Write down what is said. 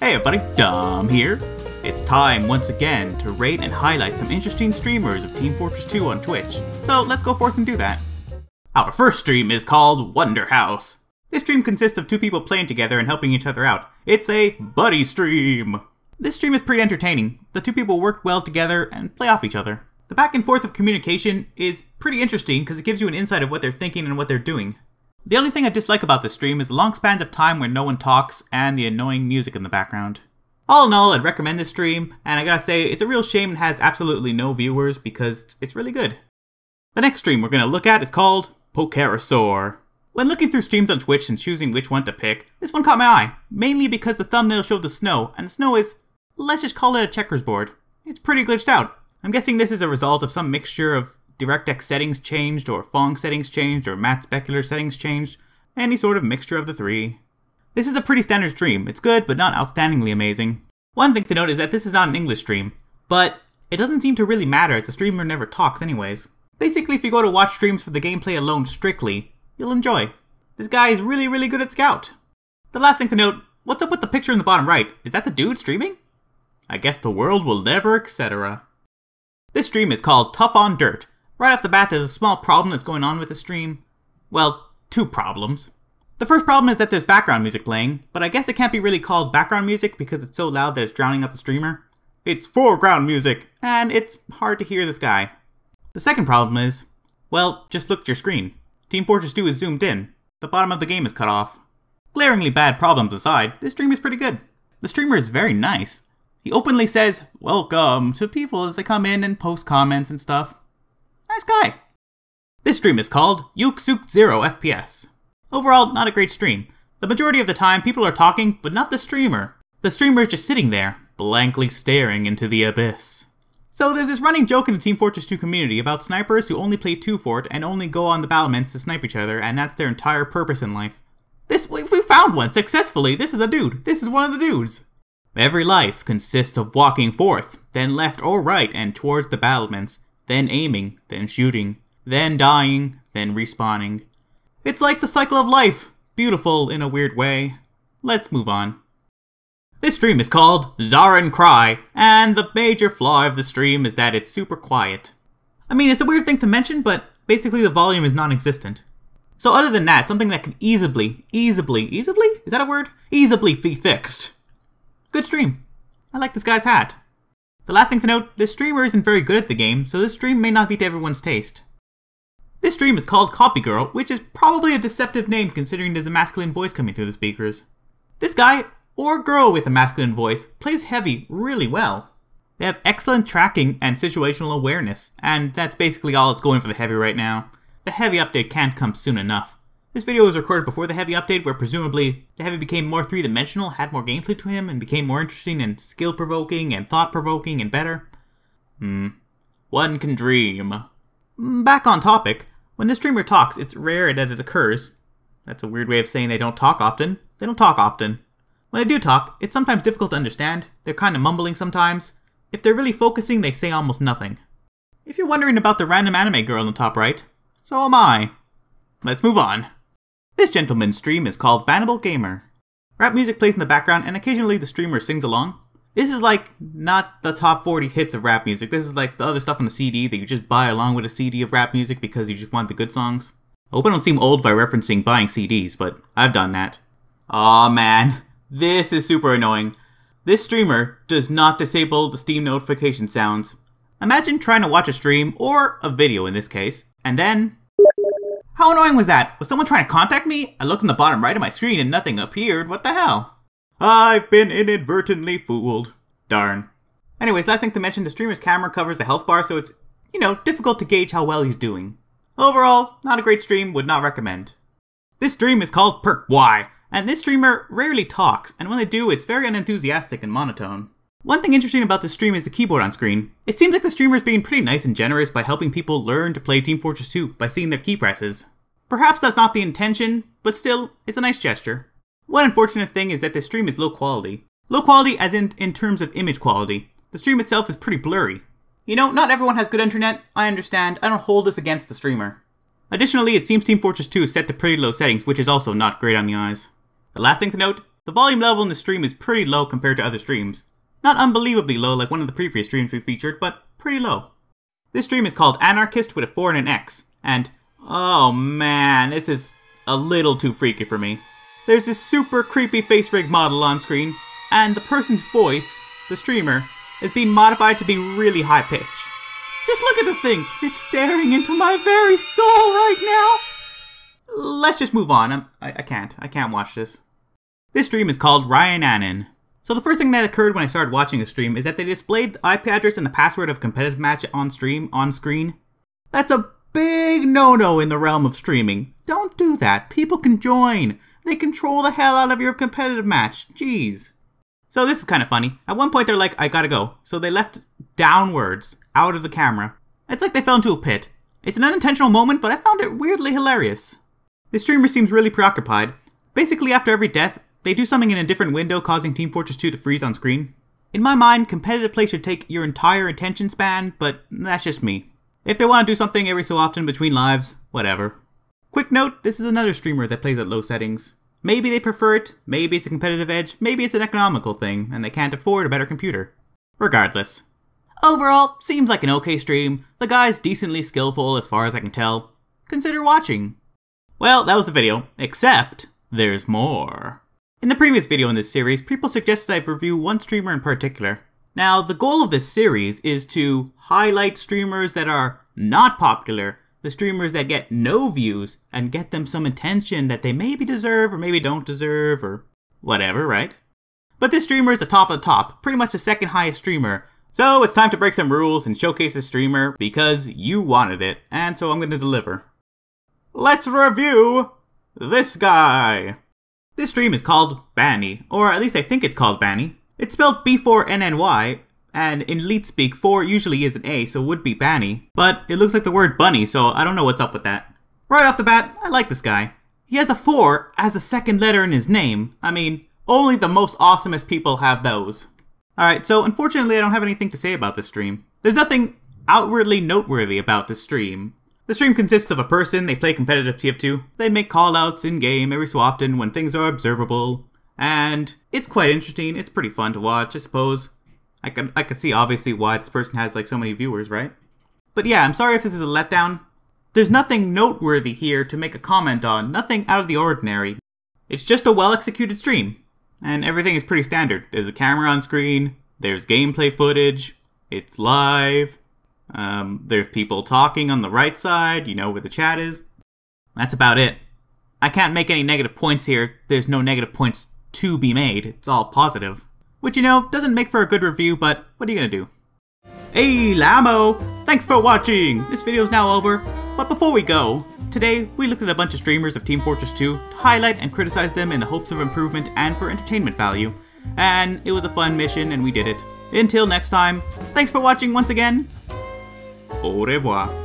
Hey everybody, Dom here. It's time once again to rate and highlight some interesting streamers of Team Fortress 2 on Twitch, so let's go forth and do that. Our first stream is called Wonder House. This stream consists of two people playing together and helping each other out. It's a buddy stream. This stream is pretty entertaining. The two people work well together and play off each other. The back and forth of communication is pretty interesting because it gives you an insight of what they're thinking and what they're doing. The only thing I dislike about this stream is the long spans of time where no one talks and the annoying music in the background. All in all, I'd recommend this stream, and I gotta say, it's a real shame it has absolutely no viewers because it's really good. The next stream we're gonna look at is called Pokerosaur. When looking through streams on Twitch and choosing which one to pick, this one caught my eye, mainly because the thumbnail showed the snow, and the snow is, let's just call it a checkers board. It's pretty glitched out. I'm guessing this is a result of some mixture of DirectX settings changed, or Fong settings changed, or Matt Specular settings changed, any sort of mixture of the three. This is a pretty standard stream. It's good, but not outstandingly amazing. One thing to note is that this is not an English stream, but it doesn't seem to really matter as the streamer never talks anyways. Basically, if you go to watch streams for the gameplay alone strictly, you'll enjoy. This guy is really good at Scout. The last thing to note, what's up with the picture in the bottom right? Is that the dude streaming? I guess the world will never, etc. This stream is called Tough on Dirt. Right off the bat, there's a small problem that's going on with the stream. Well, two problems. The first problem is that there's background music playing, but I guess it can't be really called background music because it's so loud that it's drowning out the streamer. It's foreground music, and it's hard to hear this guy. The second problem is, well, just look at your screen. Team Fortress 2 is zoomed in. The bottom of the game is cut off. Glaringly bad problems aside, this stream is pretty good. The streamer is very nice. He openly says, "Welcome" to people as they come in and post comments and stuff. Nice guy. This stream is called Yuksuk 0 FPS. Overall, not a great stream. The majority of the time, people are talking, but not the streamer. The streamer is just sitting there, blankly staring into the abyss. So there's this running joke in the Team Fortress 2 community about snipers who only play 2 Fort and only go on the battlements to snipe each other, and that's their entire purpose in life. We found one successfully. This is a dude. This is one of the dudes. Every life consists of walking forth, then left or right and towards the battlements, then aiming, then shooting, then dying, then respawning. It's like the cycle of life. Beautiful in a weird way. Let's move on. This stream is called Zarin Cry, and the major flaw of the stream is that it's super quiet. I mean, it's a weird thing to mention, but basically the volume is non-existent. So other than that, something that can easily, is that a word? Easily be fixed. Good stream. I like this guy's hat. The last thing to note, this streamer isn't very good at the game, so this stream may not be to everyone's taste. This stream is called Copy Girl, which is probably a deceptive name considering there's a masculine voice coming through the speakers. This guy, or girl with a masculine voice, plays heavy really well. They have excellent tracking and situational awareness, and that's basically all that's going for the heavy right now. The heavy update can't come soon enough. This video was recorded before the heavy update where presumably the heavy became more three-dimensional, had more gameplay to him, and became more interesting and skill-provoking and thought-provoking and better. One can dream. Back on topic, when the streamer talks, it's rare that it occurs. That's a weird way of saying they don't talk often. They don't talk often. When they do talk, it's sometimes difficult to understand. They're kind of mumbling sometimes. If they're really focusing, they say almost nothing. If you're wondering about the random anime girl in the top right, so am I. Let's move on. This gentleman's stream is called Bannable Gamer. Rap music plays in the background and occasionally the streamer sings along. This is like not the top 40 hits of rap music. This is like the other stuff on the CD that you just buy along with a CD of rap music because you just want the good songs. I hope I don't seem old by referencing buying CDs, but I've done that. Aw man, this is super annoying. This streamer does not disable the Steam notification sounds. Imagine trying to watch a stream, or a video in this case, and then... How annoying was that? Was someone trying to contact me? I looked in the bottom right of my screen and nothing appeared. What the hell? I've been inadvertently fooled. Darn. Anyways, last thing to mention, the streamer's camera covers the health bar, so it's, difficult to gauge how well he's doing. Overall, not a great stream, would not recommend. This stream is called Perk Y, and this streamer rarely talks, and when they do, it's very unenthusiastic and monotone. One thing interesting about this stream is the keyboard on screen. It seems like the streamer is being pretty nice and generous by helping people learn to play Team Fortress 2 by seeing their key presses. Perhaps that's not the intention, but still, it's a nice gesture. One unfortunate thing is that the stream is low quality. Low quality as in terms of image quality. The stream itself is pretty blurry. Not everyone has good internet, I understand, I don't hold this against the streamer. Additionally, it seems Team Fortress 2 is set to pretty low settings, which is also not great on the eyes. The last thing to note, The volume level in the stream is pretty low compared to other streams. Not unbelievably low like one of the previous streams we featured, but pretty low. This stream is called Anarchist with a 4 and an X, and oh man, this is a little too freaky for me. There's this super creepy face rig model on screen, and the person's voice, the streamer, is being modified to be really high pitch. Just look at this thing! It's staring into my very soul right now! Let's just move on. I can't watch this. This stream is called Ryan Annan. So the first thing that occurred when I started watching a stream is that they displayed the IP address and the password of competitive match on screen. That's a big no-no in the realm of streaming. Don't do that. People can join. They control the hell out of your competitive match. Jeez. So this is kind of funny. At one point they're like, I gotta go. So they left downwards, out of the camera. It's like they fell into a pit. It's an unintentional moment, but I found it weirdly hilarious. The streamer seems really preoccupied. Basically after every death, they do something in a different window, causing Team Fortress 2 to freeze on screen. In my mind, competitive play should take your entire attention span, but that's just me. If they want to do something every so often between lives, whatever. Quick note, this is another streamer that plays at low settings. Maybe they prefer it, maybe it's a competitive edge, maybe it's an economical thing, and they can't afford a better computer. Regardless. Overall, seems like an okay stream. The guy's decently skillful as far as I can tell. Consider watching. Well, that was the video, except there's more. In the previous video in this series, people suggested I review one streamer in particular. Now, the goal of this series is to highlight streamers that are not popular, the streamers that get no views, and get them some attention that they maybe deserve or maybe don't deserve or whatever, right? But this streamer is the top of the top, pretty much the second highest streamer. So it's time to break some rules and showcase this streamer because you wanted it, and so I'm going to deliver. Let's review this guy. This stream is called Banny, or at least I think it's called Banny. It's spelled B4NNY, and in Elite speak 4 usually is an A, so it would be Banny. But it looks like the word bunny, so I don't know what's up with that. Right off the bat, I like this guy. He has a 4 as the second letter in his name. I mean, only the most awesomest people have those. Alright, so unfortunately I don't have anything to say about this stream. There's nothing outwardly noteworthy about this stream. The stream consists of a person, they play competitive TF2, they make callouts in-game every so often when things are observable, and it's quite interesting, it's pretty fun to watch, I suppose. I could see obviously why this person has like so many viewers, right? But yeah, I'm sorry if this is a letdown. There's nothing noteworthy here to make a comment on, nothing out of the ordinary. It's just a well-executed stream, and everything is pretty standard. There's a camera on screen, there's gameplay footage, it's live. There's people talking on the right side, you know, where the chat is. That's about it. I can't make any negative points here. There's no negative points to be made. It's all positive. Which, you know, doesn't make for a good review, but what are you gonna do? Hey, Lamo! Thanks for watching! This video's now over, but before we go, today we looked at a bunch of streamers of Team Fortress 2 to highlight and criticize them in the hopes of improvement and for entertainment value. And it was a fun mission and we did it. Until next time, thanks for watching once again. Au revoir.